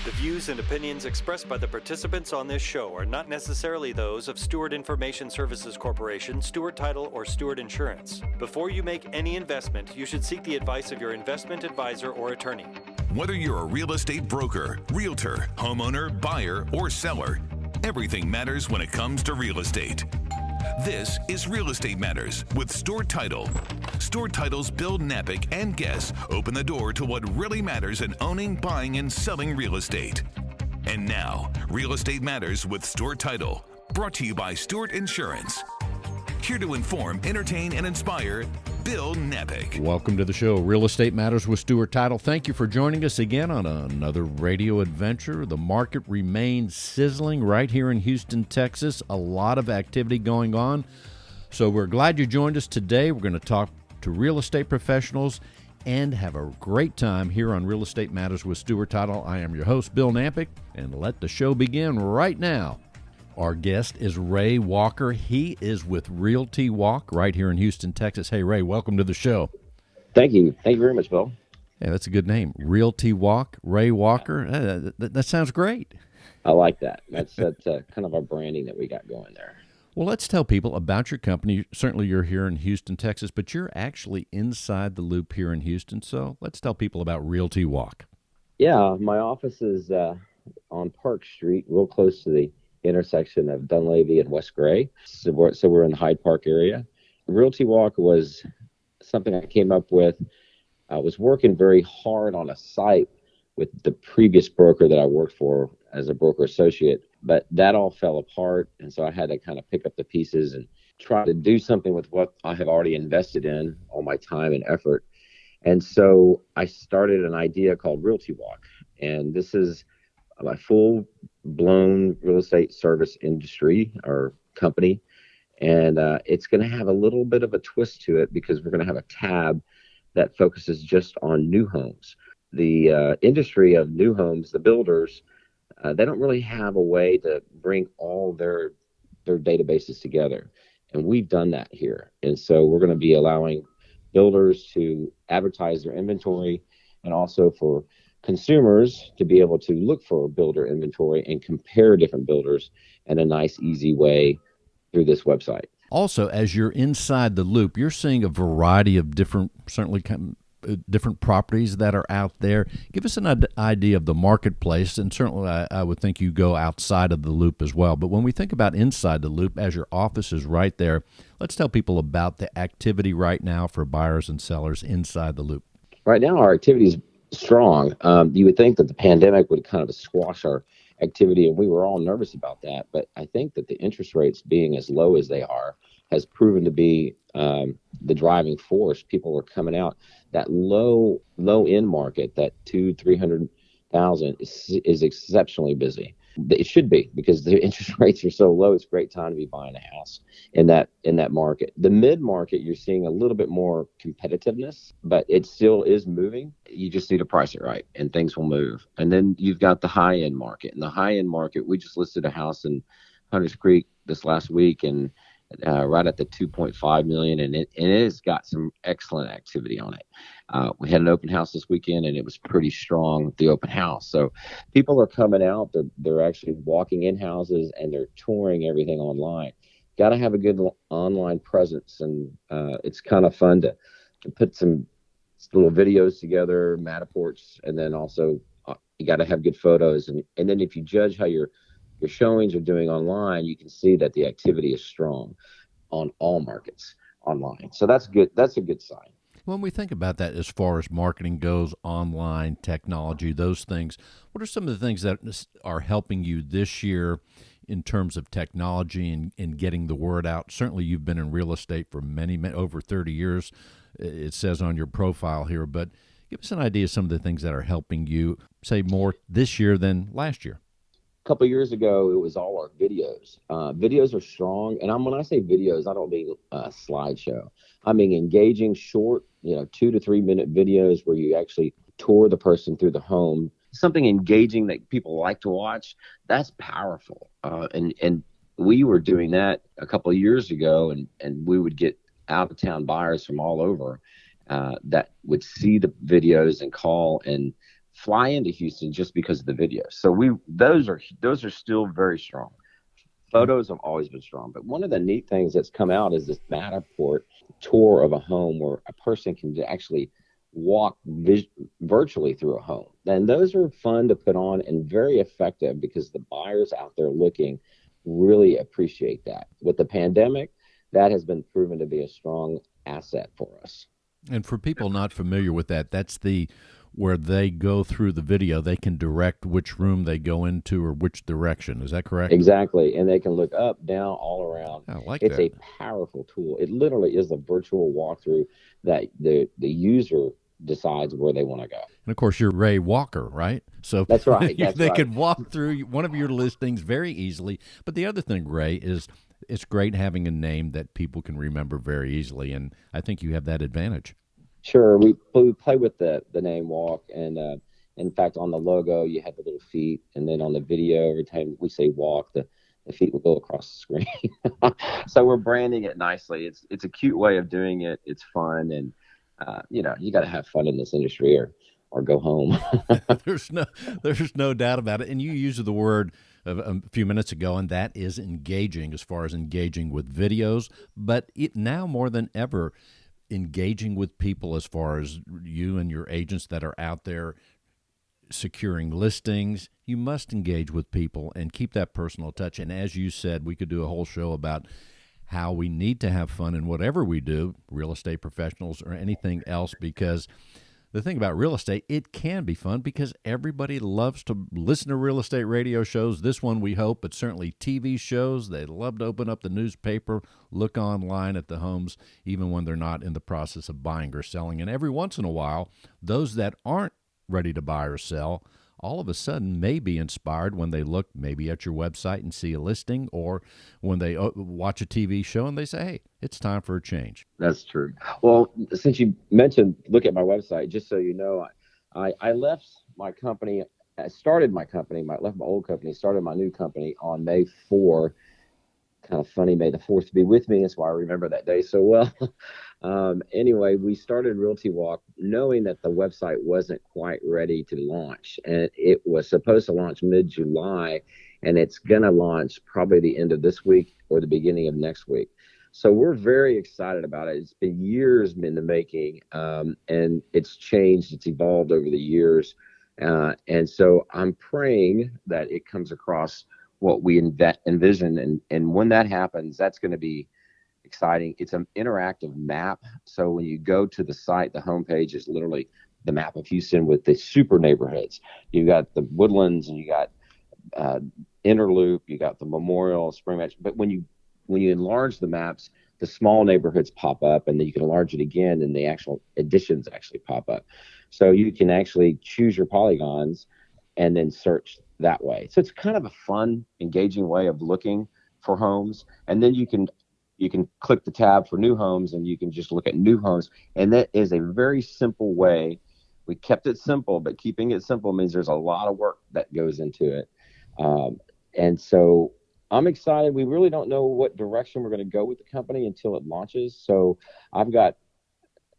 The views and opinions expressed by the participants on this show are not necessarily those of Stewart Information Services Corporation, Stewart Title, or Stewart Insurance. Before you make any investment, you should seek the advice of your investment advisor or attorney. Whether you're a real estate broker, realtor, homeowner, buyer, or seller, everything matters when it comes to real estate. This is Real Estate Matters with Stewart Title. Stewart Title's Bill Napick and guests open the door to what really matters in owning, buying, and selling real estate. And now, Real Estate Matters with Stewart Title, brought to you by Stewart Insurance. Here to inform, entertain, and inspire, Bill Napick. Welcome to the show, Real Estate Matters with Stewart Title. Thank you for joining us again on another radio adventure. The market remains sizzling right here in Houston, Texas. A lot of activity going on. So we're glad you joined us today. We're going to talk to real estate professionals and have a great time here on Real Estate Matters with Stewart Title. I am your host, Bill Napick, and let the show begin right now. Our guest is Ray Walker. He is with Realty Walk right here in Houston, Texas. Hey, Ray, welcome to the show. Thank you. Thank you very much, Bill. Yeah, that's a good name. Realty Walk, Ray Walker. That sounds great. I like that. That's kind of our branding that we got going there. Well, let's tell people about your company. Certainly you're here in Houston, Texas, but you're actually inside the loop here in Houston. So let's tell people about Realty Walk. Yeah, my office is on Park Street, real close to the intersection of Dunleavy and West Gray. So we're in the Hyde Park area. Realty Walk was something I came up with. I was working very hard on a site with the previous broker that I worked for as a broker associate, but that all fell apart. And so I had to kind of pick up the pieces and try to do something with what I have already invested in, all my time and effort. And so I started an idea called Realty Walk. And this is my full-blown real estate service industry or company. And it's going to have a little bit of a twist to it because we're going to have a tab that focuses just on new homes. The industry of new homes, the builders, they don't really have a way to bring all their databases together. And we've done that here. And so we're going to be allowing builders to advertise their inventory and also for consumers to be able to look for builder inventory and compare different builders in a nice, easy way through this website. Also, as you're inside the loop, you're seeing a variety of different properties that are out there. Give us an idea of the marketplace, and certainly I would think you go outside of the loop as well. But when we think about inside the loop, as your office is right there, let's tell people about the activity right now for buyers and sellers inside the loop. Right now, our activity is strong. You would think that the pandemic would kind of squash our activity, and we were all nervous about that. But I think that the interest rates being as low as they are has proven to be the driving force. People are coming out. That low end market, that 200,000-300,000 is exceptionally busy. It should be because the interest rates are so low. It's a great time to be buying a house in that market. The mid market, you're seeing a little bit more competitiveness, but it still is moving. You just need to price it right, and things will move. And then you've got the high end market. And the high end market, we just listed a house in Hunters Creek this last week, and right at the 2.5 million, and it has got some excellent activity on it. We had an open house this weekend, and it was pretty strong at the open house. So people are coming out. They're actually walking in houses, and they're touring everything online. Got to have a good online presence, and it's kind of fun to put some little videos together, Matterports, and then also you got to have good photos. And then if you judge how your showings are doing online, you can see that the activity is strong on all markets online. So that's good. That's a good sign. When we think about that as far as marketing goes, online, technology, those things, what are some of the things that are helping you this year in terms of technology and getting the word out? Certainly you've been in real estate for many over 30 years, it says on your profile here, but give us an idea of some of the things that are helping you, say, more this year than last year. A couple of years ago, it was all our videos. Videos are strong. And when I say videos, I don't mean a slideshow. I mean engaging short, 2 to 3 minute videos where you actually tour the person through the home. Something engaging that people like to watch. That's powerful. And we were doing that a couple of years ago, and we would get out of town buyers from all over that would see the videos and call, and fly into Houston just because of the video. So those are still very strong. Photos have always been strong, but one of the neat things that's come out is this Matterport tour of a home where a person can actually walk virtually through a home. And those are fun to put on and very effective because the buyers out there looking really appreciate that. With the pandemic, that has been proven to be a strong asset for us. And for people not familiar with that, that's where they go through the video, they can direct which room they go into or which direction. Is that correct? Exactly. And they can look up, down, all around. I like it's that. a powerful tool. It literally is a virtual walkthrough that the user decides where they want to go. And of course, you're Ray Walker, right? So that's right. They could walk through one of your listings very easily. But the other thing, Ray, is it's great having a name that people can remember very easily, and I think you have that advantage. Sure, we play with the name Walk, and in fact, on the logo you have the little feet, and then on the video, every time we say Walk, the feet will go across the screen. So we're branding it nicely. It's a cute way of doing it. It's fun, and you got to have fun in this industry, or go home. There's no doubt about it. And you used the word a few minutes ago, and that is engaging, as far as engaging with videos, but it now more than ever, engaging with people as far as you and your agents that are out there securing listings. You must engage with people and keep that personal touch. And as you said, we could do a whole show about how we need to have fun in whatever we do, real estate professionals or anything else, because the thing about real estate, it can be fun because everybody loves to listen to real estate radio shows. This one, we hope, but certainly TV shows. They love to open up the newspaper, look online at the homes, even when they're not in the process of buying or selling. And every once in a while, those that aren't ready to buy or sell, all of a sudden may be inspired when they look maybe at your website and see a listing, or when they watch a TV show and they say, hey, it's time for a change. That's true. Well, since you mentioned look at my website, just so you know, I left my company. I started my company. Left my old company, started my new company on May 4. Kind of funny, May the 4th to be with me. That's why I remember that day so well. Anyway, we started Realty Walk knowing that the website wasn't quite ready to launch. And it was supposed to launch mid-July, and it's going to launch probably the end of this week or the beginning of next week. So we're very excited about it. It's been years in the making, and it's changed. It's evolved over the years. And so I'm praying that it comes across what we envision. And when that happens, that's going to be exciting. It's an interactive map. So when you go to the site, the homepage is literally the map of Houston with the super neighborhoods. You got the Woodlands, and you got Interloop, you got the Memorial, Spring Match. But when you enlarge the maps, the small neighborhoods pop up, and then you can enlarge it again, and the actual additions actually pop up. So you can actually choose your polygons and then search that way. So it's kind of a fun, engaging way of looking for homes. And then you can click the tab for new homes, and you can just look at new homes. And that is a very simple way. We kept it simple, but keeping it simple means there's a lot of work that goes into it. And so I'm excited. We really don't know what direction we're going to go with the company until it launches. So I've got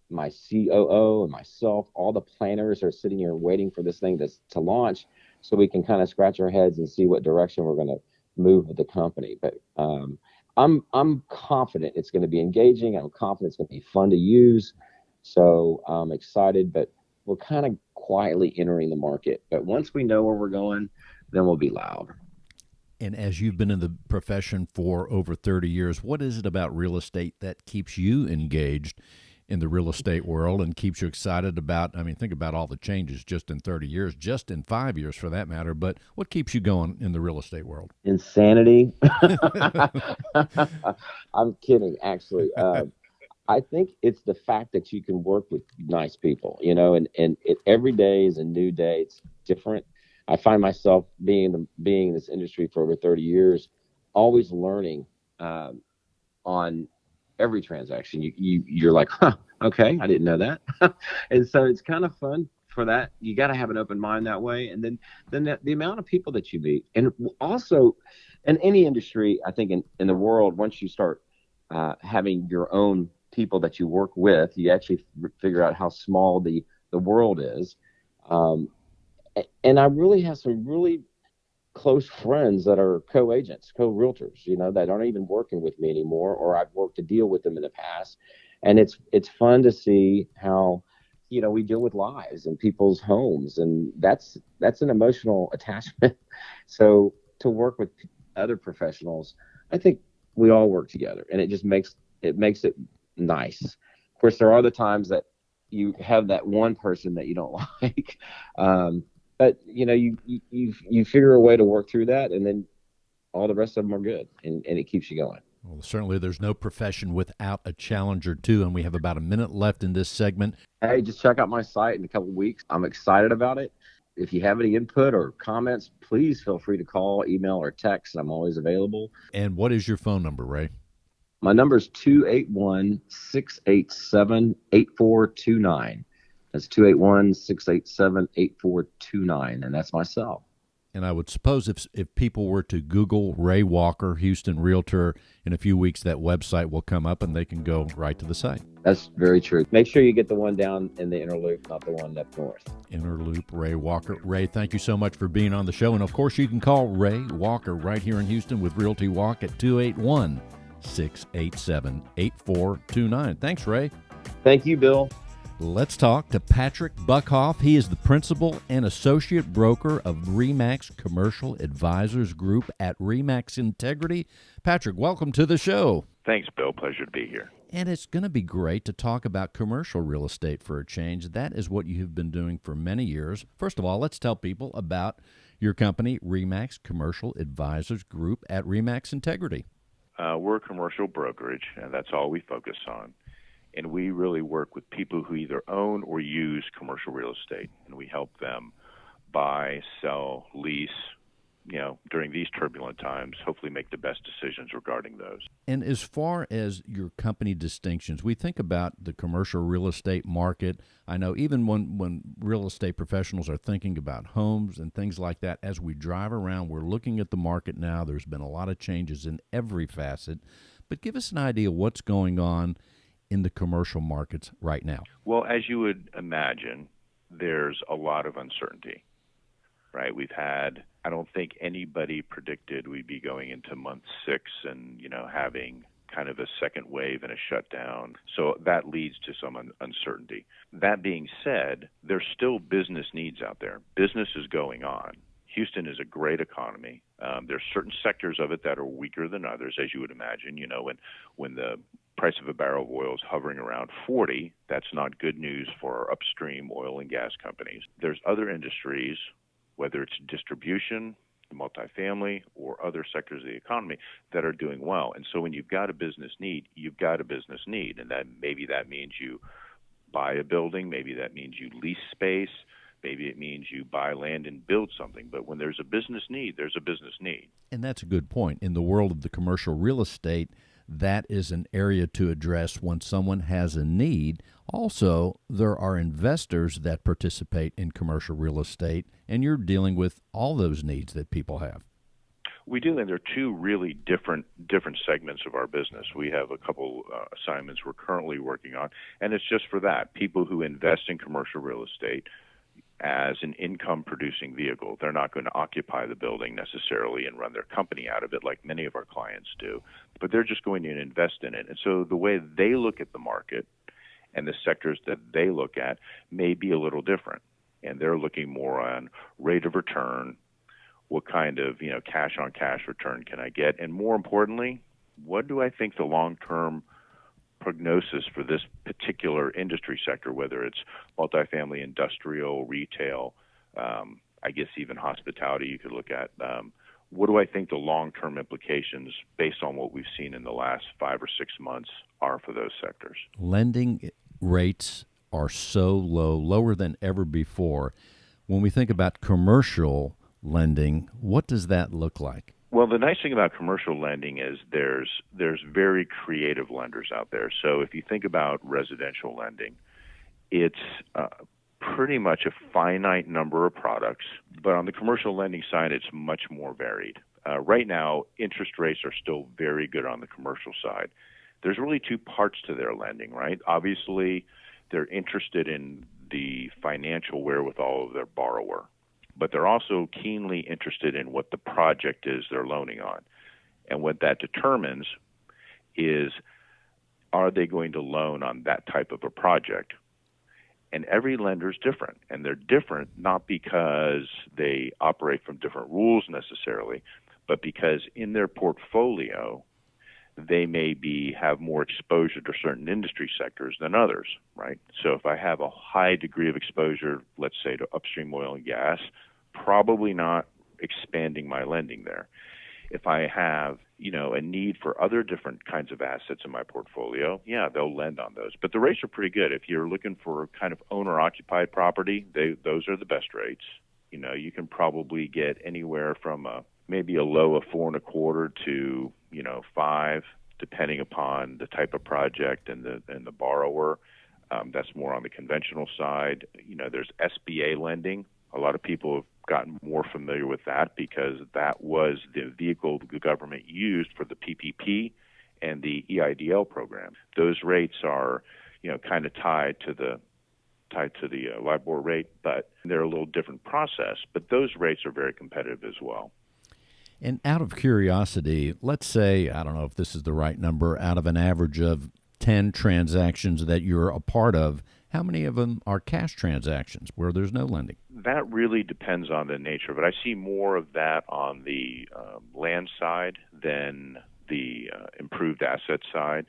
my COO and myself, all the planners are sitting here waiting for this thing to launch, so we can kind of scratch our heads and see what direction we're going to move with the company. But I'm confident it's going to be engaging. I'm confident it's going to be fun to use. So I'm excited, but we're kind of quietly entering the market. But once we know where we're going, then we'll be loud. And as you've been in the profession for over 30 years, what is it about real estate that keeps you engaged in the real estate world and keeps you excited about, I mean, think about all the changes just in 30 years, just in 5 years for that matter, but what keeps you going in the real estate world? Insanity. I'm kidding, actually. I think it's the fact that you can work with nice people, and every day is a new day. It's different. I find myself being in this industry for over 30 years, always learning on every transaction. You're like, okay, I didn't know that. And so it's kind of fun for that. You got to have an open mind that way. And then the amount of people that you meet, and also in any industry, I think in the world, once you start having your own people that you work with, you actually figure out how small the world is. And I really have some really close friends that are co-agents, co-realtors, that aren't even working with me anymore, or I've worked a deal with them in the past. And it's fun to see how, we deal with lives and people's homes, and that's an emotional attachment. So to work with other professionals, I think we all work together, and it makes it nice. Of course, there are the times that you have that one person that you don't like. But you figure a way to work through that, and then all the rest of them are good, and it keeps you going. Well, certainly there's no profession without a challenge or two, and we have about a minute left in this segment. Hey, just check out my site in a couple of weeks. I'm excited about it. If you have any input or comments, please feel free to call, email, or text. I'm always available. And what is your phone number, Ray? My number is 281-687-8429. That's 281-687-8429, and that's my cell. And I would suppose if people were to Google Ray Walker, Houston Realtor, in a few weeks, that website will come up and they can go right to the site. That's very true. Make sure you get the one down in the inner loop, not the one up north. Inner Loop, Ray Walker. Ray, thank you so much for being on the show. And, of course, you can call Ray Walker right here in Houston with Realty Walk at 281-687-8429. Thanks, Ray. Thank you, Bill. Let's talk to Patrick Buckhoff. He is the principal and associate broker of RE/MAX Commercial Advisors Group at RE/MAX Integrity. Patrick, welcome to the show. Thanks, Bill. Pleasure to be here. And it's going to be great to talk about commercial real estate for a change. That is what you have been doing for many years. First of all, let's tell people about your company, RE/MAX Commercial Advisors Group at RE/MAX Integrity. We're a commercial brokerage, and that's all we focus on. And we really work with people who either own or use commercial real estate, and we help them buy, sell, lease, during these turbulent times, hopefully make the best decisions regarding those. And as far as your company distinctions, we think about the commercial real estate market. I know even when real estate professionals are thinking about homes and things like that, as we drive around, we're looking at the market now. There's been a lot of changes in every facet. But give us an idea of what's going on in the commercial markets right now. Well, as you would imagine, there's a lot of uncertainty, right? I don't think anybody predicted we'd be going into month 6 and, having kind of a second wave and a shutdown. So that leads to some uncertainty. That being said, there's still business needs out there. Business is going on. Houston is a great economy. There's certain sectors of it that are weaker than others, as you would imagine. When the price of a barrel of oil is hovering around 40, that's not good news for our upstream oil and gas companies. There's other industries, whether it's distribution, multifamily, or other sectors of the economy that are doing well. And so when you've got a business need, you've got a business need. And that means you buy a building, maybe that means you lease space, maybe it means you buy land and build something. But when there's a business need, there's a business need. And that's a good point. In the world of the commercial real estate, that is an area to address when someone has a need. Also, there are investors that participate in commercial real estate, and you're dealing with all those needs that people have. We do, and there are two really different segments of our business. We have a couple assignments we're currently working on, and it's just for that. People who invest in commercial real estate as an income-producing vehicle. They're not going to occupy the building necessarily and run their company out of it like many of our clients do, but they're just going to invest in it. And so the way they look at the market and the sectors that they look at may be a little different. And they're looking more on rate of return, what kind of cash-on-cash return can I get, and more importantly, what do I think the long-term prognosis for this particular industry sector, whether it's multifamily, industrial, retail, I guess even hospitality you could look at. What do I think the long-term implications based on what we've seen in the last 5 or 6 months are for those sectors? Lending rates are so low, lower than ever before. When we think about commercial lending, what does that look like? Well, the nice thing about commercial lending is there's very creative lenders out there. So if you think about residential lending, it's pretty much a finite number of products. But on the commercial lending side, it's much more varied. Right now, interest rates are still very good on the commercial side. There's really two parts to their lending, right? Obviously, they're interested in the financial wherewithal of their borrower. but they're also keenly interested in what the project is they're loaning on. And what that determines is, are they going to loan on that type of a project? And every lender is different, and they're different not because they operate from different rules necessarily, but because in their portfolio, they may have more exposure to certain industry sectors than others, right? So if I have a high degree of exposure, let's say to upstream oil and gas, probably not expanding my lending there. If I have, a need for other different kinds of assets in my portfolio, yeah, they'll lend on those. But the rates are pretty good. If you're looking for kind of owner-occupied property, those are the best rates. You can probably get anywhere from maybe a low of 4.25 to 5, depending upon the type of project and the borrower. That's more on the conventional side. There's SBA lending. A lot of people have gotten more familiar with that because that was the vehicle the government used for the PPP and the EIDL program. Those rates are, kind of tied to the LIBOR rate, but they're a little different process. But those rates are very competitive as well. And out of curiosity, let's say, I don't know if this is the right number, out of an average of 10 transactions that you're a part of, how many of them are cash transactions where there's no lending? That really depends on the nature of it. I see more of that on the land side than the improved asset side.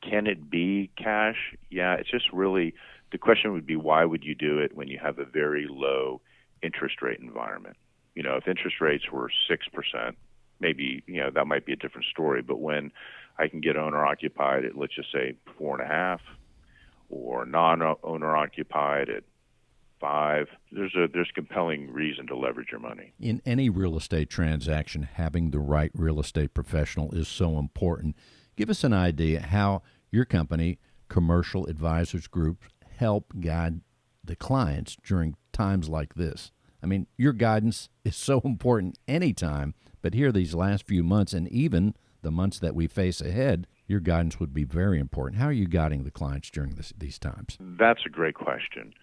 Can it be cash? Yeah, it's just really, the question would be, why would you do it when you have a very low interest rate environment? If interest rates were 6%, maybe, that might be a different story. But when I can get owner occupied at, let's just say, 4.5%, or non-owner occupied at 5%, there's compelling reason to leverage your money. In any real estate transaction, having the right real estate professional is so important. Give us an idea how your company, Commercial Advisors Group, help guide the clients during times like this. I mean, your guidance is so important anytime, but here these last few months and even the months that we face ahead, your guidance would be very important. How are you guiding the clients during these times? That's a great question.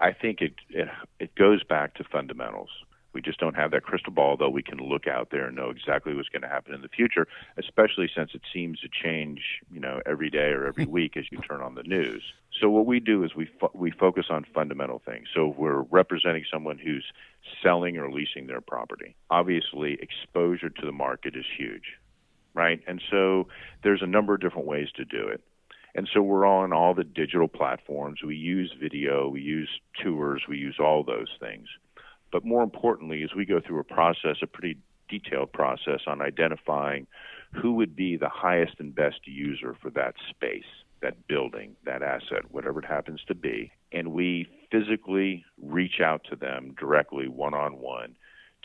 I think it goes back to fundamentals. We just don't have that crystal ball, though we can look out there and know exactly what's going to happen in the future, especially since it seems to change, every day or every week as you turn on the news. So what we do is we focus on fundamental things. So if we're representing someone who's selling or leasing their property, obviously exposure to the market is huge, right? And so there's a number of different ways to do it. And so we're on all the digital platforms. We use video, we use tours, we use all those things. But more importantly, as we go through a pretty detailed process on identifying who would be the highest and best user for that space, that building, that asset, whatever it happens to be, and we physically reach out to them directly, one-on-one,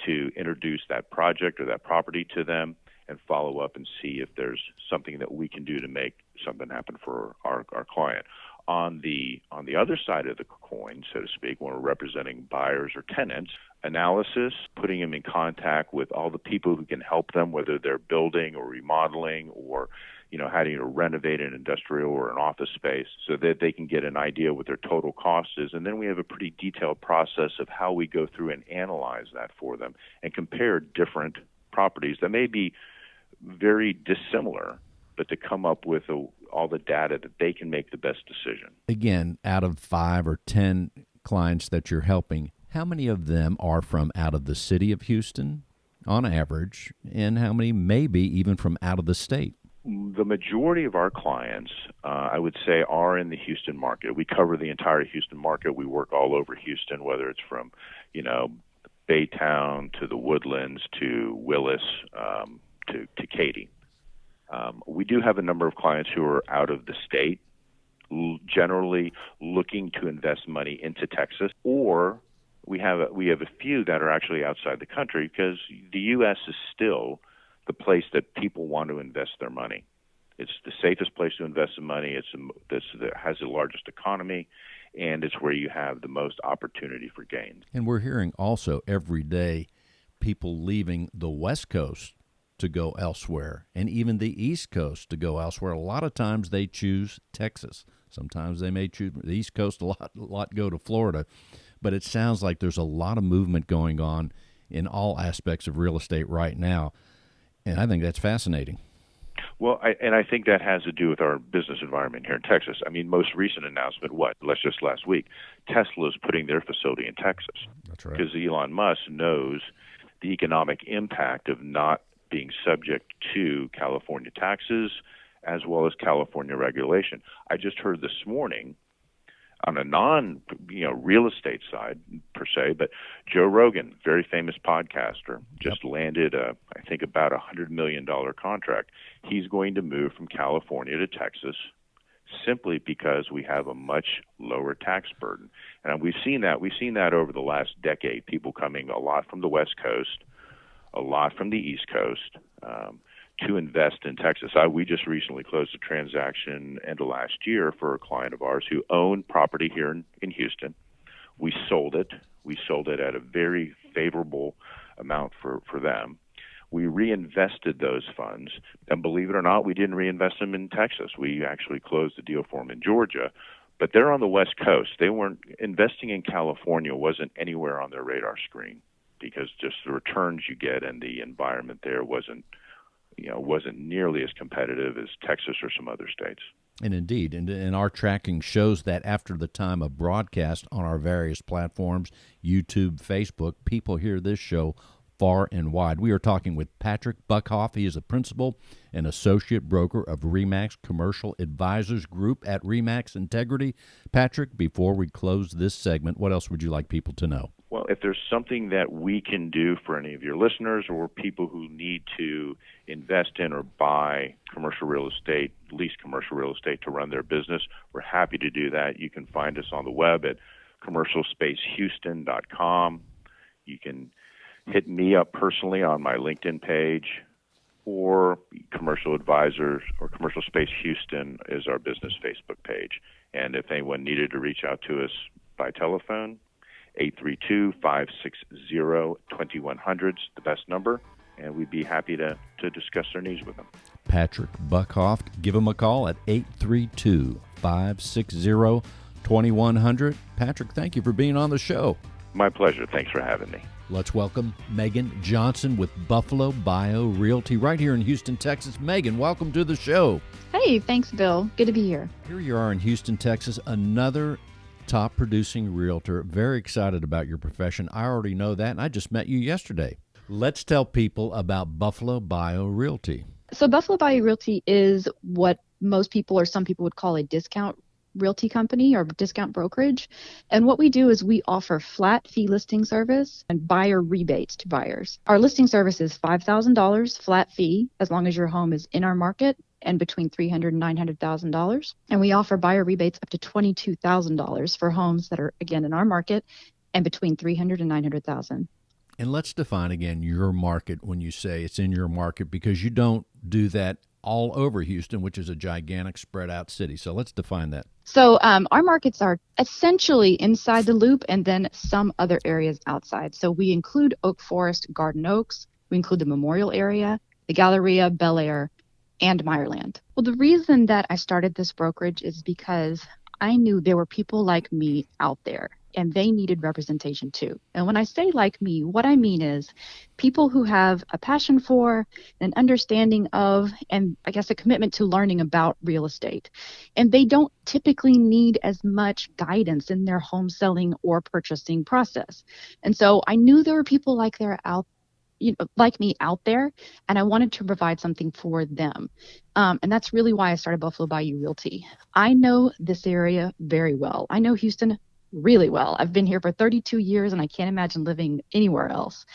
to introduce that project or that property to them and follow up and see if there's something that we can do to make something happen for our client. On the other side of the coin, so to speak, when we're representing buyers or tenants, analysis, putting them in contact with all the people who can help them, whether they're building or remodeling or, how to renovate an industrial or an office space so that they can get an idea what their total cost is. And then we have a pretty detailed process of how we go through and analyze that for them and compare different properties that may be very dissimilar, but to come up with all the data that they can make the best decision. Again, out of 5 or 10 clients that you're helping, how many of them are from out of the city of Houston on average, and how many maybe even from out of the state? The majority of our clients, I would say, are in the Houston market. We cover the entire Houston market. We work all over Houston, whether it's from, Baytown to the Woodlands to Willis to Katy. We do have a number of clients who are out of the state, generally looking to invest money into Texas, or we have a few that are actually outside the country because the U.S. is still the place that people want to invest their money. It's the safest place to invest some money. It has the largest economy, and it's where you have the most opportunity for gains. And we're hearing also every day people leaving the West Coast to go elsewhere, and even the East Coast to go elsewhere. A lot of times they choose Texas. Sometimes they may choose the East Coast, a lot go to Florida. but it sounds like there's a lot of movement going on in all aspects of real estate right now, and I think that's fascinating. Well, I think that has to do with our business environment here in Texas. I mean, most recent announcement, just last week, Tesla's putting their facility in Texas. That's right. Because Elon Musk knows the economic impact of not being subject to California taxes as well as California regulation. I just heard this morning on a real estate side per se, but Joe Rogan, very famous podcaster, just landed I think about $100 million contract. He's going to move from California to Texas simply because we have a much lower tax burden. And we've seen that over the last decade, people coming a lot from the West Coast, a lot from the East Coast, to invest in Texas. We just recently closed a transaction end of last year for a client of ours who owned property here in Houston. We sold it. We sold it at a very favorable amount for them. We reinvested those funds, and believe it or not, we didn't reinvest them in Texas. We actually closed the deal for them in Georgia, but they're on the West Coast. They weren't investing in California, wasn't anywhere on their radar screen because just the returns you get and the environment there wasn't nearly as competitive as Texas or some other states. And indeed, and our tracking shows that after the time of broadcast on our various platforms, YouTube, Facebook, people hear this show far and wide. We are talking with Patrick Buckhoff. He is a principal and associate broker of RE/MAX Commercial Advisors Group at RE/MAX Integrity. Patrick, before we close this segment, what else would you like people to know? Well, if there's something that we can do for any of your listeners or people who need to invest in or buy commercial real estate, lease commercial real estate to run their business, we're happy to do that. You can find us on the web at commercialspacehouston.com. You can hit me up personally on my LinkedIn page, or Commercial Advisors or Commercial Space Houston is our business Facebook page. And if anyone needed to reach out to us by telephone, 832-560-2100 is the best number, and we'd be happy to discuss their needs with them. Patrick Buckhoff, give him a call at 832-560-2100. Patrick, thank you for being on the show. My pleasure. Thanks for having me. Let's welcome Megan Johnson with Buffalo Bio Realty right here in Houston, Texas. Megan, welcome to the show. Hey, thanks, Bill. Good to be here. Here you are in Houston, Texas, another top producing realtor. Very excited about your profession. I already know that, and I just met you yesterday. Let's tell people about Buffalo Bio Realty. So Buffalo Bio Realty is what most people or some people would call a discount realty company or discount brokerage. And what we do is we offer flat fee listing service and buyer rebates to buyers. Our listing service is $5,000 flat fee as long as your home is in our market and between $300,000 and $900,000. And we offer buyer rebates up to $22,000 for homes that are, again, in our market and between $300,000 and $900,000. And let's define again your market when you say it's in your market, because you don't do that all over Houston, which is a gigantic spread out city. So let's define that. So our markets are essentially inside the loop and then some other areas outside. So we include Oak Forest, Garden Oaks. We include the Memorial area, the Galleria, Bel Air, and Meyerland. Well, the reason that I started this brokerage is because I knew there were people like me out there, and they needed representation too. And when I say like me, what I mean is people who have a passion for, an understanding of, and I guess a commitment to learning about real estate. And they don't typically need as much guidance in their home selling or purchasing process. And so I knew there were people like me out there, and I wanted to provide something for them. And that's really why I started Buffalo Bayou Realty. I know this area very well. I know Houston really well. I've been here for 32 years, and I can't imagine living anywhere else.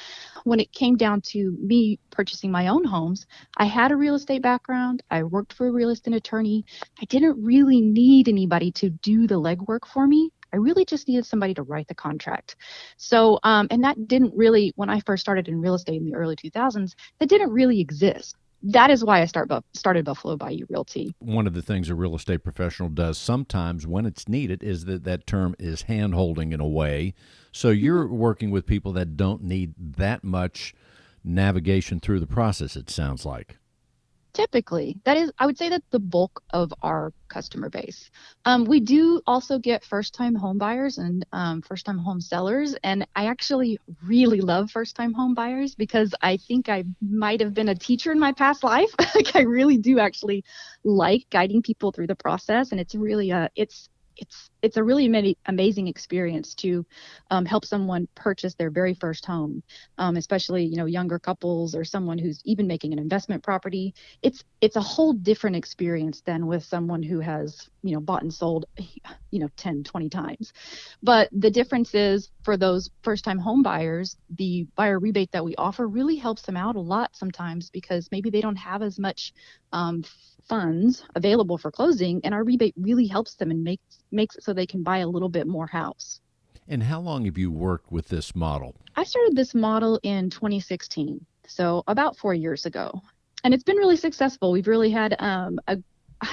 When it came down to me purchasing my own homes, I had a real estate background. I worked for a real estate attorney. I didn't really need anybody to do the legwork for me. I really just needed somebody to write the contract. So, and that didn't really, when I first started in real estate in the early 2000s, that didn't really exist. That is why I started Buffalo Bayou Realty. One of the things a real estate professional does sometimes when it's needed is that term is hand-holding in a way. So you're working with people that don't need that much navigation through the process, it sounds like. Typically, I would say that's the bulk of our customer base. We do also get first-time home buyers and first-time home sellers, and I actually really love first-time home buyers because I think I might have been a teacher in my past life. Like, I really do actually like guiding people through the process, and it's really it's a really amazing experience to help someone purchase their very first home, especially, younger couples or someone who's even making an investment property. It's a whole different experience than with someone who has, bought and sold, 10, 20 times. But the difference is for those first-time home buyers, the buyer rebate that we offer really helps them out a lot sometimes because maybe they don't have as much funds available for closing, and our rebate really helps them and makes it so they can buy a little bit more house. And how long have you worked with this model? I started this model in 2016, so about 4 years ago, and it's been really successful. We've really had I've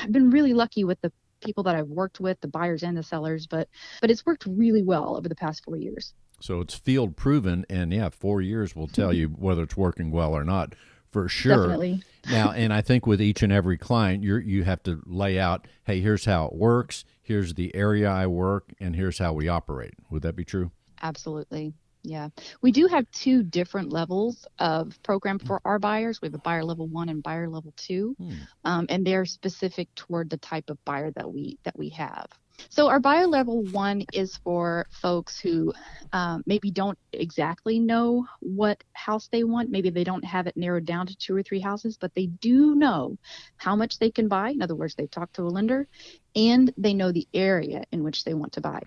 been really lucky with the people that I've worked with, the buyers and the sellers, but it's worked really well over the past 4 years. So it's field proven, and 4 years will tell you whether it's working well or not. For sure. Definitely. Now, and I think with each and every client, you have to lay out, hey, here's how it works, here's the area I work, and here's how we operate. Would that be true? Absolutely. Yeah. We do have 2 different levels of program for our buyers. We have a buyer level 1 and buyer level 2, and they're specific toward the type of buyer that we have. So our buyer level 1 is for folks who maybe don't exactly know what house they want. Maybe they don't have it narrowed down to 2 or 3 houses, but they do know how much they can buy. In other words, they've talked to a lender and they know the area in which they want to buy.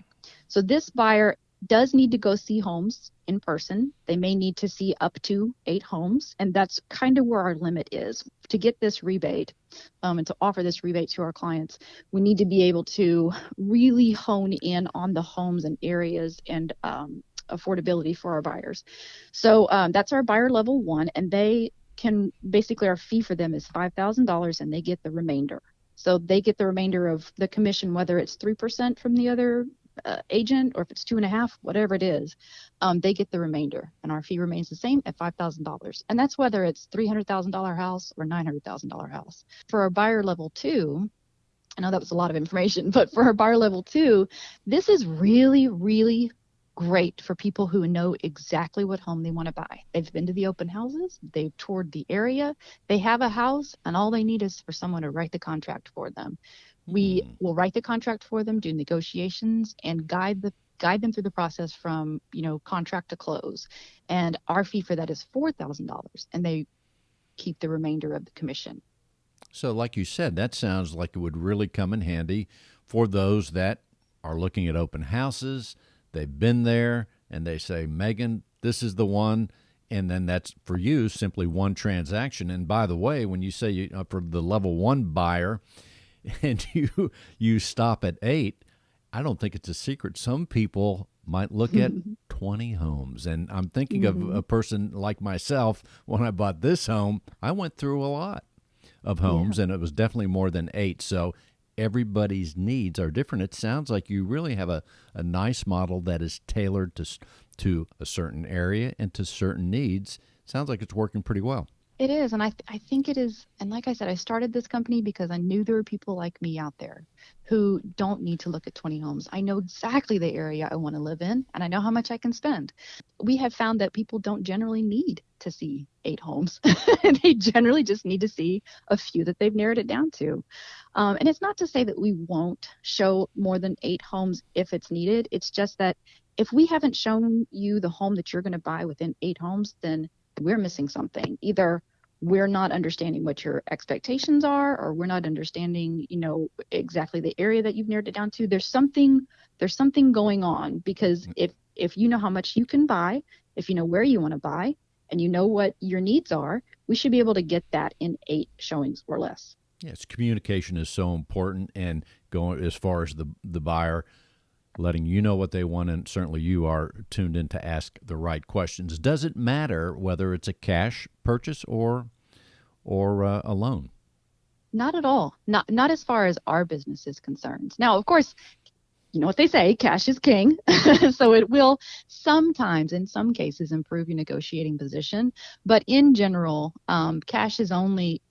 So this buyer does need to go see homes in person. They may need to see up to 8 homes, and that's kind of where our limit is. To get this rebate and to offer this rebate to our clients, we need to be able to really hone in on the homes and areas and affordability for our buyers. So that's our buyer level 1, and they can basically, our fee for them is $5,000, and they get the remainder. So they get the remainder of the commission, whether it's 3% from the other agent or if it's 2.5%, whatever it is, they get the remainder, and our fee remains the same at $5,000. And that's whether it's $300,000 house or $900,000 house. For our buyer level 2, I know that was a lot of information, but for our buyer level 2, this is really, really great for people who know exactly what home they want to buy. They've been to the open houses, they've toured the area, they have a house, and all they need is for someone to write the contract for them. We will write the contract for them, do negotiations, and guide them through the process from, contract to close. And our fee for that is $4,000, and they keep the remainder of the commission. So like you said, that sounds like it would really come in handy for those that are looking at open houses. They've been there, and they say, Megan, this is the one. And then that's, for you, simply one transaction. And by the way, when you say for the level 1 buyer, and you stop at 8, I don't think it's a secret. Some people might look at 20 homes. And I'm thinking of a person like myself. When I bought this home, I went through a lot of homes, and it was definitely more than 8. So everybody's needs are different. It sounds like you really have a nice model that is tailored to a certain area and to certain needs. Sounds like it's working pretty well. It is, and I think it is. And like I said, I started this company because I knew there were people like me out there who don't need to look at 20 homes. I know exactly the area I want to live in, and I know how much I can spend. We have found that people don't generally need to see 8 homes. They generally just need to see a few that they've narrowed it down to. And it's not to say that we won't show more than 8 homes if it's needed. It's just that if we haven't shown you the home that you're going to buy within 8 homes, then we're missing something. Either we're not understanding what your expectations are, or we're not understanding, exactly the area that you've narrowed it down to. There's something going on, because if you know how much you can buy, if you know where you want to buy, and you know what your needs are, we should be able to get that in 8 showings or less. Yes, communication is so important, and going as far as the buyer, letting you know what they want, and certainly you are tuned in to ask the right questions. Does it matter whether it's a cash purchase or a loan? Not at all. Not as far as our business is concerned. Now, of course, you know what they say, cash is king. So it will sometimes, in some cases, improve your negotiating position. But in general, cash is only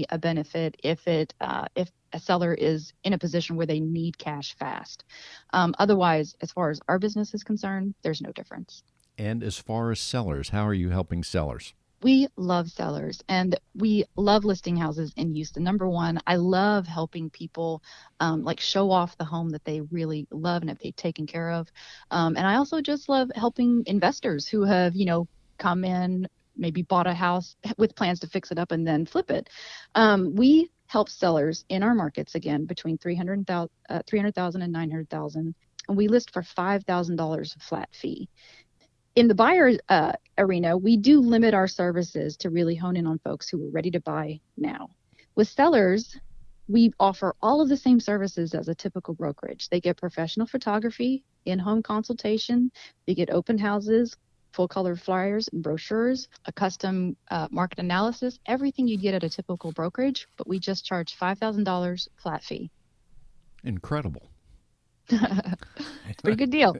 a benefit if a seller is in a position where they need cash fast. Otherwise, as far as our business is concerned, there's no difference. And as far as sellers, how are you helping sellers? We love sellers, and we love listing houses in Houston. Number one, I love helping people like show off the home that they really love and have they taken care of. And I also just love helping investors who have, come in, maybe bought a house with plans to fix it up and then flip it. We help sellers in our markets, again, between $300,000 and $900,000, and we list for $5,000 flat fee. In the buyer arena, we do limit our services to really hone in on folks who are ready to buy now. With sellers, we offer all of the same services as a typical brokerage. They get professional photography, in-home consultation, they get open houses, full-color flyers and brochures, a custom market analysis, everything you'd get at a typical brokerage, but we just charge $5,000 flat fee. Incredible. It's a pretty good deal.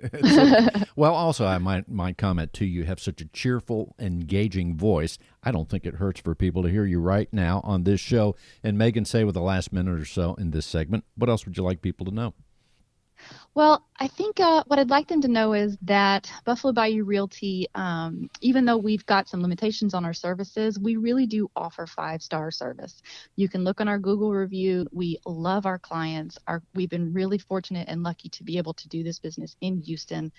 Well, also, I might comment too, you have such a cheerful, engaging voice. I don't think it hurts for people to hear you right now on this show. And Megan, say with the last minute or so in this segment, what else would you like people to know? Well, I think what I'd like them to know is that Buffalo Bayou Realty, even though we've got some limitations on our services, we really do offer 5-star service. You can look on our Google review. We love our clients. We've been really fortunate and lucky to be able to do this business in Houston.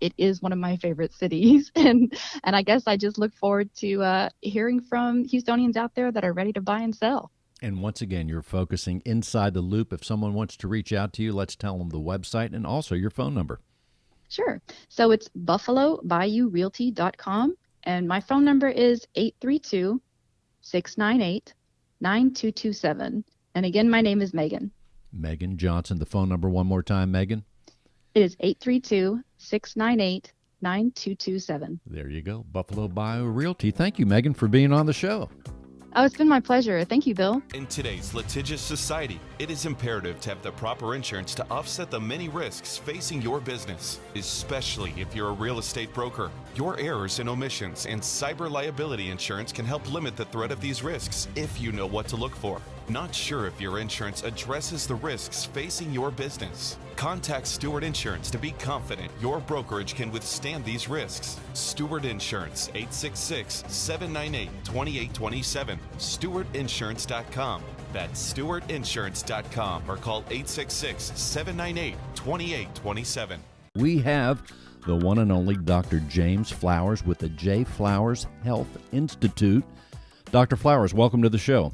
It is one of my favorite cities, and I guess I just look forward to hearing from Houstonians out there that are ready to buy and sell. And once again, you're focusing inside the loop. If someone wants to reach out to you, let's tell them the website and also your phone number. Sure. So it's buffalobayourealty.com, and my phone number is 832-698-9227. And again, my name is Megan. Megan Johnson. The phone number one more time, Megan. It is 832-698-9227. There you go. Buffalo Bayou Realty. Thank you, Megan, for being on the show. Oh, it's been my pleasure. Thank you, Bill. In today's litigious society, it is imperative to have the proper insurance to offset the many risks facing your business, especially if you're a real estate broker. Your errors and omissions and cyber liability insurance can help limit the threat of these risks if you know what to look for. Not sure if your insurance addresses the risks facing your business? Contact Stewart Insurance to be confident your brokerage can withstand these risks. Stewart Insurance, 866-798-2827. StewartInsurance.com. That's StewartInsurance.com or call 866-798-2827. We have the one and only Dr. James Flowers with the J. Flowers Health Institute. Dr. Flowers, welcome to the show.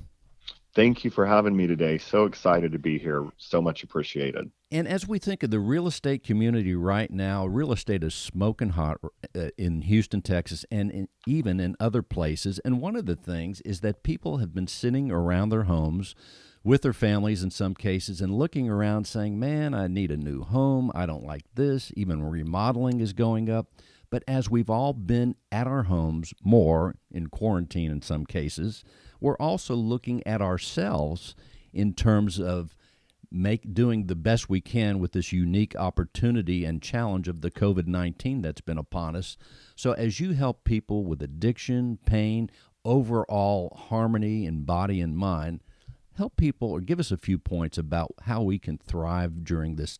Thank you for having me today. So excited to be here. So much appreciated. And as we think of the real estate community right now, real estate is smoking hot in Houston, Texas, and even in other places. And one of the things is that people have been sitting around their homes with their families in some cases and looking around saying, man, I need a new home. I don't like this. Even remodeling is going up. But as we've all been at our homes more in quarantine in some cases, we're also looking at ourselves in terms of doing the best we can with this unique opportunity and challenge of the COVID-19 that's been upon us. So as you help people with addiction, pain, overall harmony in body and mind, help people or give us a few points about how we can thrive during this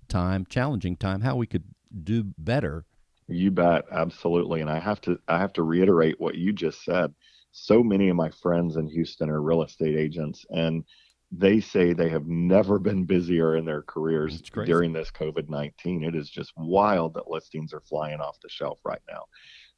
time, challenging time, how we could do better. You bet. Absolutely. And I have to reiterate what you just said. So many of my friends in Houston are real estate agents, and they say they have never been busier in their careers during this COVID-19. It is just wild that listings are flying off the shelf right now.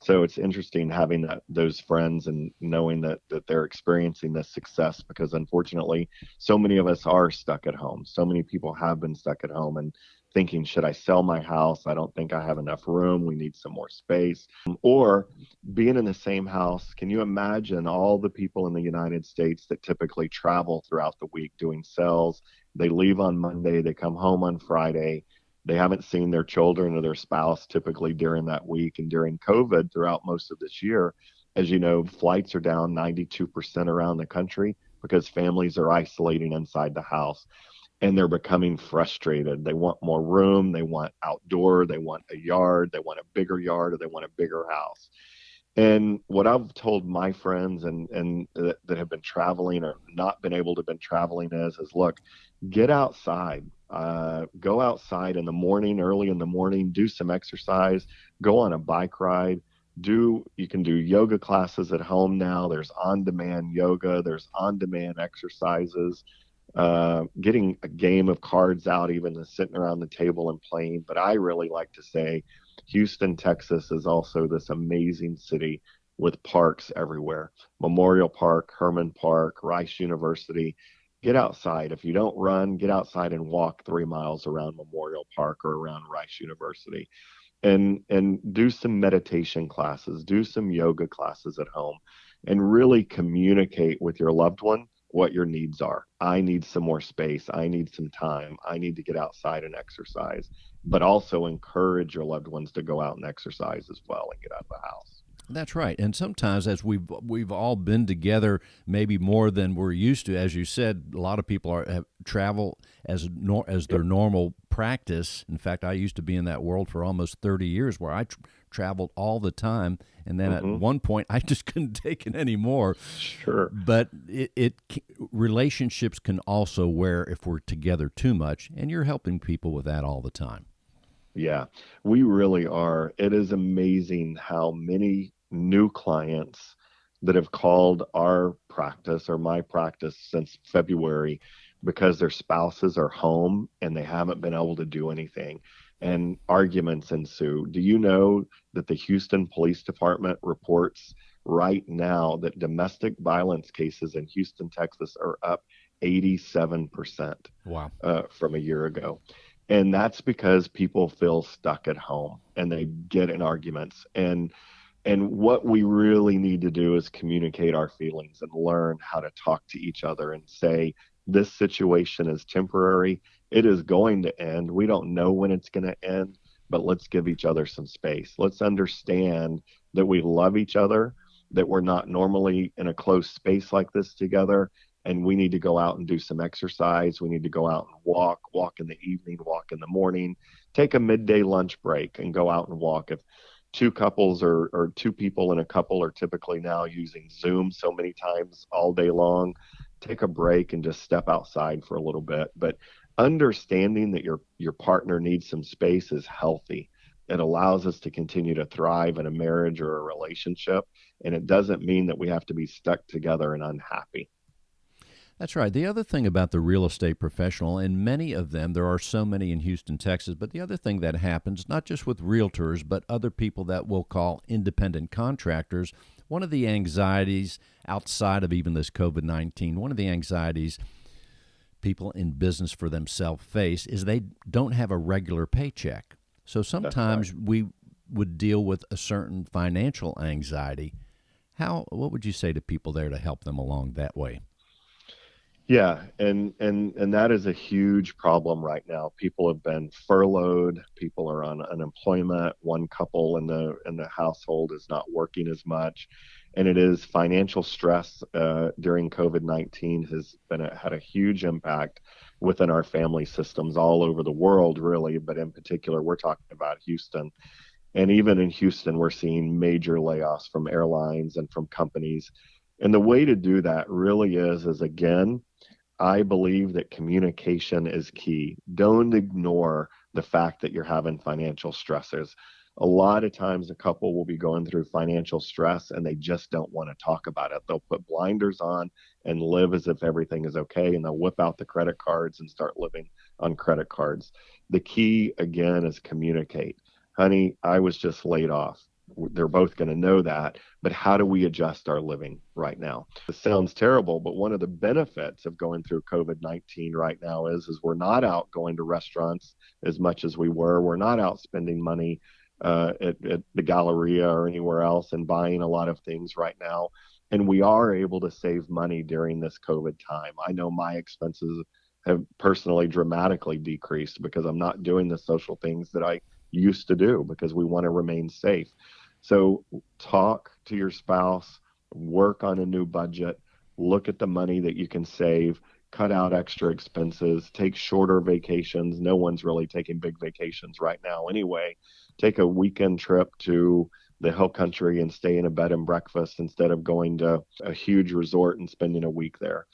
So it's interesting having those friends and knowing that they're experiencing this success, because unfortunately, so many of us are stuck at home. So many people have been stuck at home and thinking, should I sell my house? I don't think I have enough room. We need some more space. Or being in the same house, can you imagine all the people in the United States that typically travel throughout the week doing sales? They leave on Monday, they come home on Friday. They haven't seen their children or their spouse typically during that week. And during COVID, throughout most of this year, as you know, flights are down 92% around the country because families are isolating inside the house. and they're becoming frustrated. They want more room, they want outdoor, they want a yard, they want a bigger yard, or they want a bigger house. And what I've told my friends and that have been traveling or not been able to been traveling is look, get outside. Go outside in the morning, early in the morning, do some exercise, go on a bike ride. You can do yoga classes at home now. There's on-demand yoga, there's on-demand exercises. Getting a game of cards out, even just sitting around the table and playing. But I really like to say Houston, Texas is also this amazing city with parks everywhere. Memorial Park, Herman Park, Rice University. Get outside. If you don't run, get outside and walk 3 miles around Memorial Park or around Rice University. And do some meditation classes, do some yoga classes at home, and really communicate with your loved one what your needs are. I need some more space. I need some time. I need to get outside and exercise, but also encourage your loved ones to go out and exercise as well and get out of the house. That's right. And sometimes, as we've all been together, maybe more than we're used to, as you said, a lot of people have travel as their normal practice. In fact, I used to be in that world for almost 30 years, where I traveled all the time, and then at one point, I just couldn't take it anymore. Sure. But relationships can also wear if we're together too much, and you're helping people with that all the time. Yeah, we really are. It is amazing how many new clients that have called our practice or my practice since February because their spouses are home and they haven't been able to do anything, and arguments ensue. Do you know that the Houston Police Department reports right now that domestic violence cases in Houston, Texas are up 87%. Wow. From a year ago. And that's because people feel stuck at home and they get in arguments. And what we really need to do is communicate our feelings and learn how to talk to each other and say, this situation is temporary. It is going to end. We don't know when it's going to end, but let's give each other some space. Let's understand that we love each other, that we're not normally in a close space like this together. And we need to go out and do some exercise. We need to go out and walk in the evening, walk in the morning, take a midday lunch break and go out and walk. If two couples or two people in a couple are typically now using Zoom so many times all day long, take a break and just step outside for a little bit. But understanding that your partner needs some space is healthy. It allows us to continue to thrive in a marriage or a relationship. And it doesn't mean that we have to be stuck together and unhappy. That's right. The other thing about the real estate professional, and many of them, there are so many in Houston, Texas, but the other thing that happens, not just with realtors, but other people that we'll call independent contractors, one of the anxieties outside of even this COVID-19, one of the anxieties people in business for themselves face is they don't have a regular paycheck. So sometimes we would deal with a certain financial anxiety. What would you say to people there to help them along that way? Yeah, and that is a huge problem right now. People have been furloughed. People are on unemployment. One couple in the household is not working as much, and it is financial stress during COVID-19 has had a huge impact within our family systems all over the world, really. But in particular, we're talking about Houston, and even in Houston, we're seeing major layoffs from airlines and from companies. And the way to do that really is again, I believe that communication is key. Don't ignore the fact that you're having financial stressors. A lot of times a couple will be going through financial stress and they just don't want to talk about it. They'll put blinders on and live as if everything is okay, and they'll whip out the credit cards and start living on credit cards. The key, again, is communicate. Honey, I was just laid off. They're both going to know that, but how do we adjust our living right now? It sounds terrible, but one of the benefits of going through COVID-19 right now is we're not out going to restaurants as much as we were. We're not out spending money at the Galleria or anywhere else and buying a lot of things right now. And we are able to save money during this COVID time. I know my expenses have personally dramatically decreased because I'm not doing the social things that I used to do because we want to remain safe. So talk to your spouse, work on a new budget, look at the money that you can save, cut out extra expenses, take shorter vacations. No one's really taking big vacations right now anyway. Take a weekend trip to the hill country and stay in a bed and breakfast instead of going to a huge resort and spending a week there.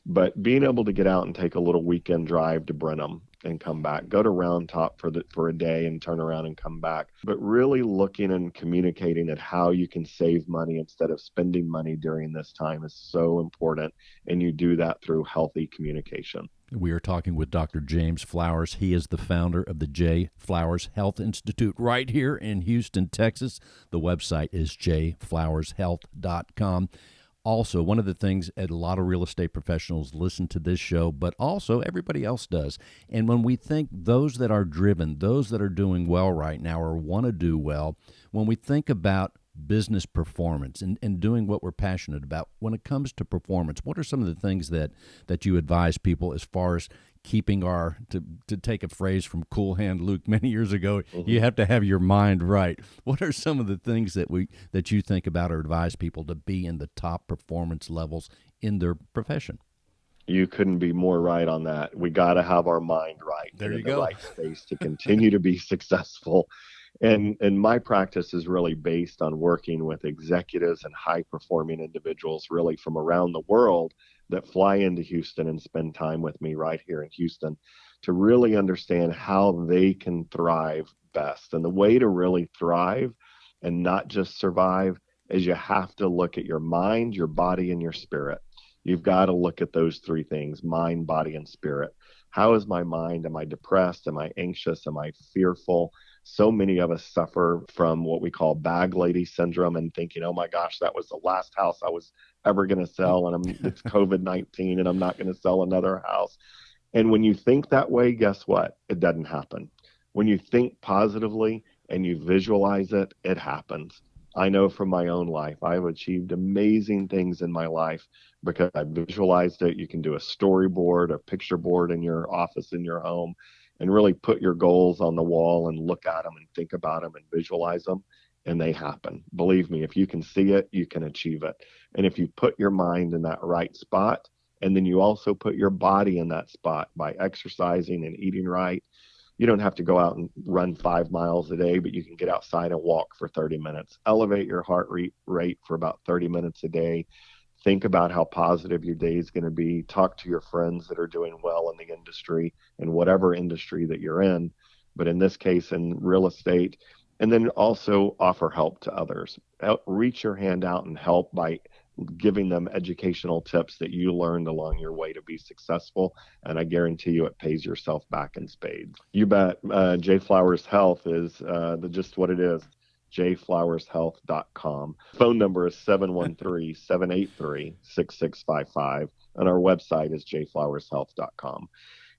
But being able to get out and take a little weekend drive to Brenham and come back, go to Round Top for a day and turn around and come back, but really looking and communicating at how you can save money instead of spending money during this time is so important. And you do that through healthy communication. We are talking with Dr. James Flowers. He is the founder of the J. Flowers Health Institute right here in Houston, Texas. The website is jflowershealth.com. Also, one of the things a lot of real estate professionals listen to this show, but also everybody else does. And when we think those that are driven, those that are doing well right now or want to do well, when we think about business performance and doing what we're passionate about, when it comes to performance, what are some of the things that you advise people as far as keeping to take a phrase from Cool Hand Luke many years ago, you have to have your mind right. What are some of the things that you think about or advise people to be in the top performance levels in their profession? You couldn't be more right on that. We got to have our mind right. There you in go. The right space to continue to be successful. And my practice is really based on working with executives and high-performing individuals really from around the world that fly into Houston and spend time with me right here in Houston to really understand how they can thrive best. And the way to really thrive and not just survive is you have to look at your mind, your body, and your spirit. You've got to look at those three things: mind, body, and spirit. How is my mind? Am I depressed? Am I anxious? Am I fearful? So many of us suffer from what we call bag lady syndrome and thinking, oh my gosh, that was the last house I was ever going to sell. And it's COVID-19 and I'm not going to sell another house. And when you think that way, guess what? It doesn't happen. When you think positively and you visualize it, it happens. I know from my own life, I've achieved amazing things in my life because I visualized it. You can do a storyboard, a picture board in your office, in your home, and really put your goals on the wall and look at them and think about them and visualize them, and they happen. Believe me, if you can see it, you can achieve it. And if you put your mind in that right spot, and then you also put your body in that spot by exercising and eating right, you don't have to go out and run 5 miles a day, but you can get outside and walk for 30 minutes. Elevate your heart rate for about 30 minutes a day. Think about how positive your day is going to be. Talk to your friends that are doing well in the industry, in whatever industry that you're in, but in this case, in real estate. And then also offer help to others. Reach your hand out and help by giving them educational tips that you learned along your way to be successful. And I guarantee you it pays yourself back in spades. You bet. J. Flowers Health is just what it is. jflowershealth.com. Phone number is 713-783-6655. And our website is jflowershealth.com.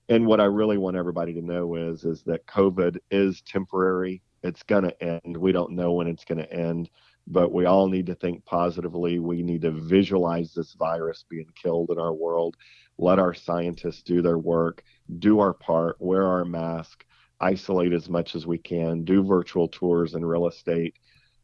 And what I really want everybody to know is that COVID is temporary. It's going to end. We don't know when it's going to end, but we all need to think positively. We need to visualize this virus being killed in our world. Let our scientists do their work, do our part, wear our mask, isolate as much as we can, do virtual tours in real estate,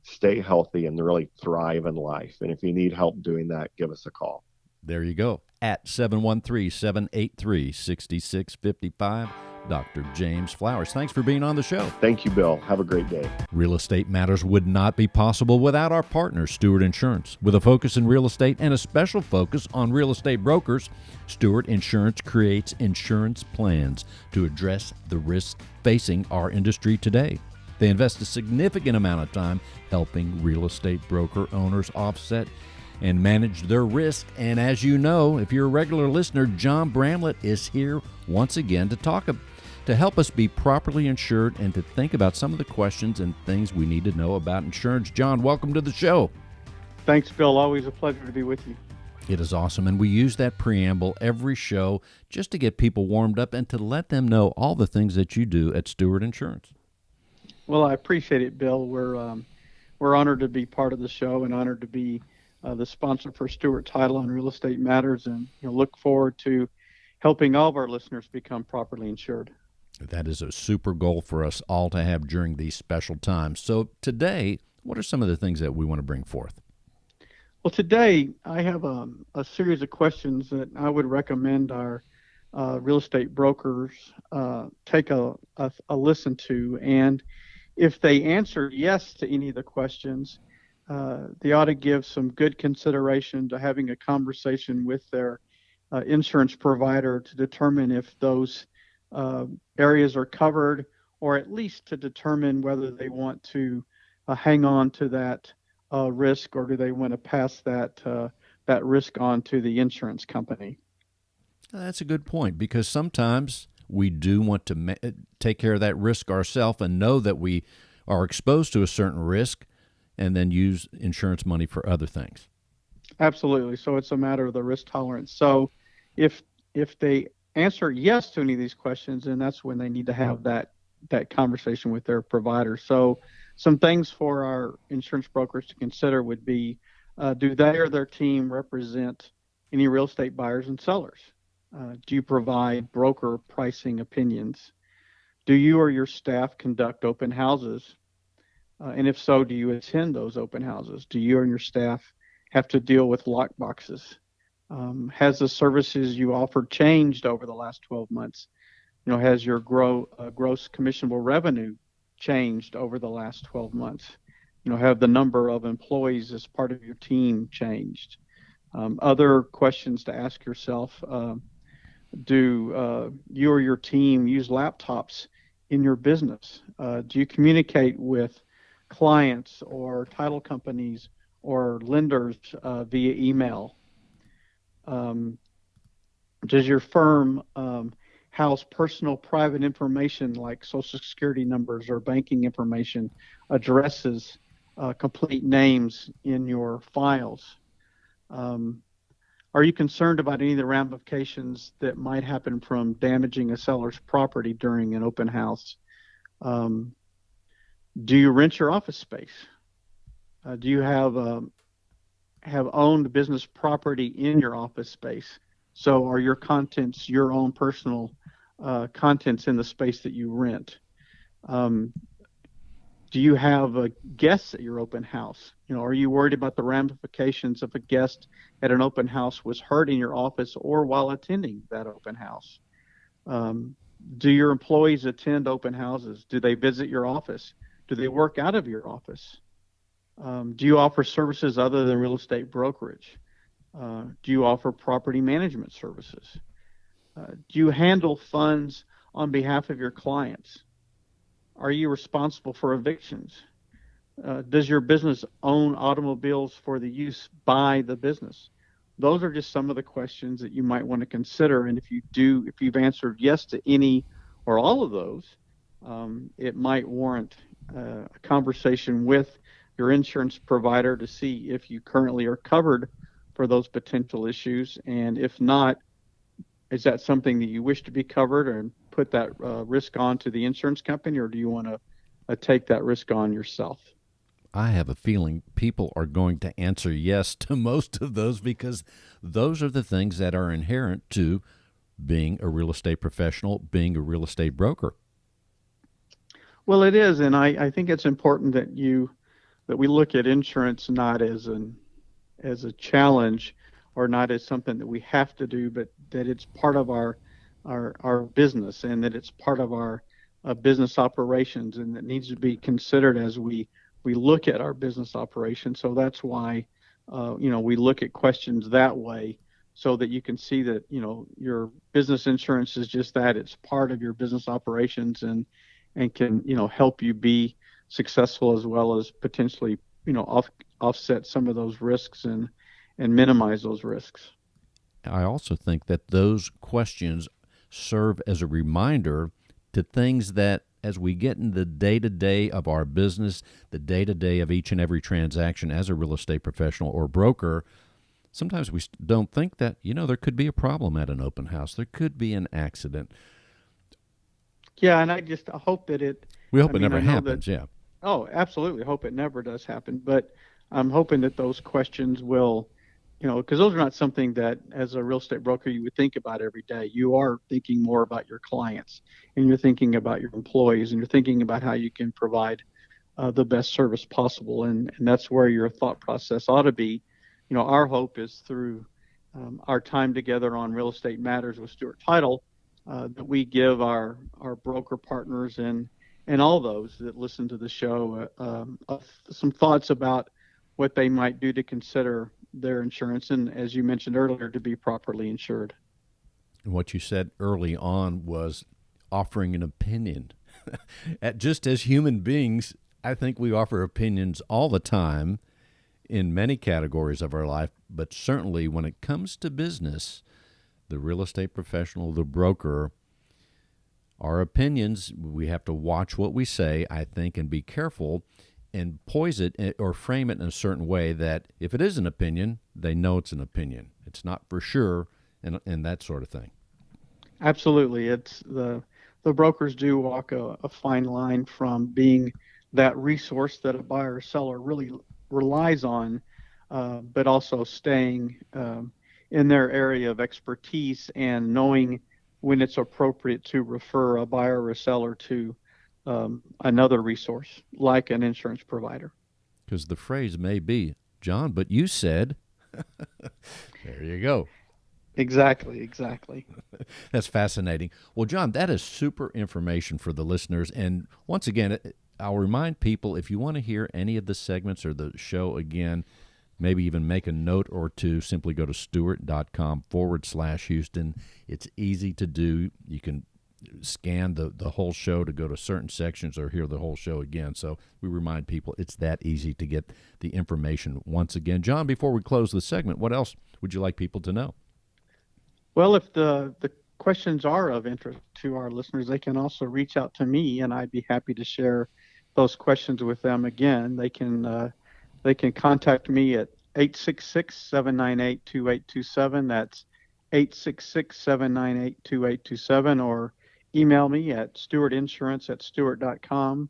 stay healthy, and really thrive in life. And if you need help doing that, give us a call. There you go. At 713-783-6655, Dr. James Flowers. Thanks for being on the show. Thank you, Bill. Have a great day. Real Estate Matters would not be possible without our partner, Stewart Insurance. With a focus in real estate and a special focus on real estate brokers, Stewart Insurance creates insurance plans to address the risks facing our industry today. They invest a significant amount of time helping real estate broker owners offset and manage their risk. And as you know, if you're a regular listener, John Bramlett is here once again to help us be properly insured and to think about some of the questions and things we need to know about insurance. John, welcome to the show. Thanks, Bill. Always a pleasure to be with you. It is awesome, and we use that preamble every show just to get people warmed up and to let them know all the things that you do at Stewart Insurance. Well, I appreciate it, Bill. We're honored to be part of the show and honored to be the sponsor for Stewart Title on Real Estate Matters, and look forward to helping all of our listeners become properly insured. That is a super goal for us all to have during these special times. So today, what are some of the things that we want to bring forth? Well, today I have a series of questions that I would recommend our real estate brokers take a listen to. And if they answer yes to any of the questions, they ought to give some good consideration to having a conversation with their insurance provider to determine if those areas are covered, or at least to determine whether they want to hang on to that risk, or do they want to pass that risk on to the insurance company. That's a good point, because sometimes we do want to take care of that risk ourselves and know that we are exposed to a certain risk, and then use insurance money for other things. Absolutely. So it's a matter of the risk tolerance. So if they answer yes to any of these questions, then that's when they need to have that conversation with their provider. So some things for our insurance brokers to consider would be, do they or their team represent any real estate buyers and sellers? Do you provide broker pricing opinions? Do you or your staff conduct open houses? And if so, do you attend those open houses? Do you and your staff have to deal with lock boxes? Has the services you offered changed over the last 12 months? Has your gross commissionable revenue changed over the last 12 months? Have the number of employees as part of your team changed? Other questions to ask yourself, do you or your team use laptops in your business? Do you communicate with clients or title companies or lenders via email? Does your firm house personal private information like social security numbers or banking information, addresses, complete names in your files? Are you concerned about any of the ramifications that might happen from damaging a seller's property during an open house? Do you rent your office space? Do you have owned business property in your office space? So are your contents your own personal contents in the space that you rent? Do you have guests at your open house? Are you worried about the ramifications if a guest at an open house was hurt in your office or while attending that open house? Do your employees attend open houses? Do they visit your office? Do they work out of your office? Do you offer services other than real estate brokerage? Do you offer property management services? Do you handle funds on behalf of your clients? Are you responsible for evictions? Does your business own automobiles for the use by the business? Those are just some of the questions that you might want to consider. And if you've answered yes to any or all of those, it might warrant a conversation with your insurance provider to see if you currently are covered for those potential issues. And if not, is that something that you wish to be covered and put that risk on to the insurance company, or do you want to take that risk on yourself? I have a feeling people are going to answer yes to most of those, because those are the things that are inherent to being a real estate professional, being a real estate broker. Well, it is, and I think it's important that we look at insurance not as a challenge or not as something that we have to do, but that it's part of our business, and that it's part of our business operations, and that needs to be considered as we look at our business operations. So that's why we look at questions that way, so that you can see that your business insurance is just that. It's part of your business operations, and can help you be successful, as well as potentially offset some of those risks and minimize those risks. I also think that those questions serve as a reminder to things that, as we get in the day-to-day of our business, the day-to-day of each and every transaction as a real estate professional or broker, sometimes we don't think that, there could be a problem at an open house. There could be an accident. Yeah, and I hope that we hope it never happens, yeah. Oh, absolutely. Hope it never does happen. But I'm hoping that those questions will, because those are not something that as a real estate broker you would think about every day. You are thinking more about your clients, and you're thinking about your employees, and you're thinking about how you can provide the best service possible. And that's where your thought process ought to be, our hope is through our time together on Real Estate Matters with Stewart Title, that we give our broker partners and all those that listen to the show some thoughts about what they might do to consider their insurance, and as you mentioned earlier, to be properly insured. And what you said early on was offering an opinion. Just as human beings, I think we offer opinions all the time in many categories of our life, but certainly when it comes to business, the real estate professional, the broker, our opinions, we have to watch what we say, I think, and be careful and poise it or frame it in a certain way that if it is an opinion, they know it's an opinion. It's not for sure, and that sort of thing. Absolutely. It's the brokers do walk a fine line from being that resource that a buyer or seller really relies on, but also staying in their area of expertise and knowing when it's appropriate to refer a buyer or a seller to another resource like an insurance provider. Because the phrase may be, John, but you said. There you go. Exactly. That's fascinating. Well, John, that is super information for the listeners. And once again, I'll remind people, if you want to hear any of the segments or the show again, maybe even make a note or two, simply go to stewart.com/Houston. It's easy to do. You can scan the whole show to go to certain sections or hear the whole show again. So we remind people it's that easy to get the information once again. John, before we close the segment, what else would you like people to know? Well, if the questions are of interest to our listeners, they can also reach out to me, and I'd be happy to share those questions with them again. They can contact me at 866-798-2827. That's 866-798-2827, or email me at stewartinsurance@stewart.com.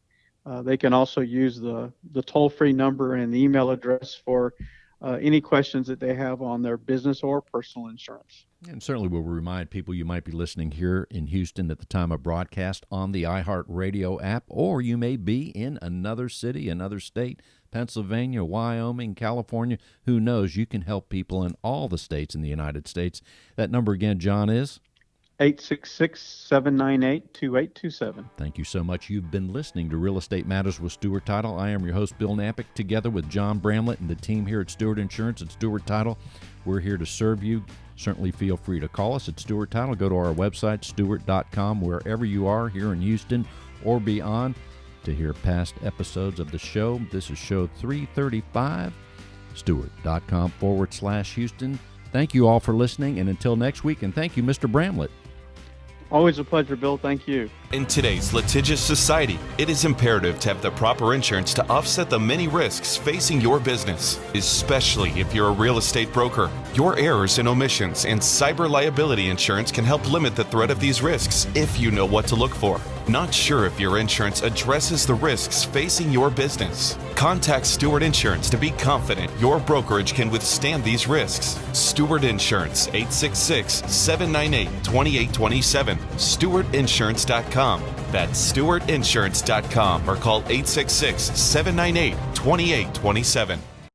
They can also use the toll-free number and the email address for any questions that they have on their business or personal insurance. And certainly we'll remind people you might be listening here in Houston at the time of broadcast on the iHeartRadio app, or you may be in another city, another state, Pennsylvania, Wyoming, California. Who knows? You can help people in all the states in the United States. That number again, John, is? 866-798-2827. Thank you so much. You've been listening to Real Estate Matters with Stewart Title. I am your host, Bill Napick, together with John Bramlett and the team here at Stewart Insurance and Stewart Title. We're here to serve you. Certainly feel free to call us at Stewart Title. Go to our website, stewart.com, wherever you are here in Houston or beyond, to hear past episodes of the show. This is show 335, stewart.com/Houston. Thank you all for listening, and until next week, and thank you, Mr. Bramlett. Always a pleasure, Bill. Thank you. In today's litigious society, it is imperative to have the proper insurance to offset the many risks facing your business, especially if you're a real estate broker. Your errors and omissions and cyber liability insurance can help limit the threat of these risks if you know what to look for. Not sure if your insurance addresses the risks facing your business? Contact Stewart Insurance to be confident your brokerage can withstand these risks. Stewart Insurance, 866-798-2827. StewartInsurance.com. That's StewartInsurance.com, or call 866-798-2827.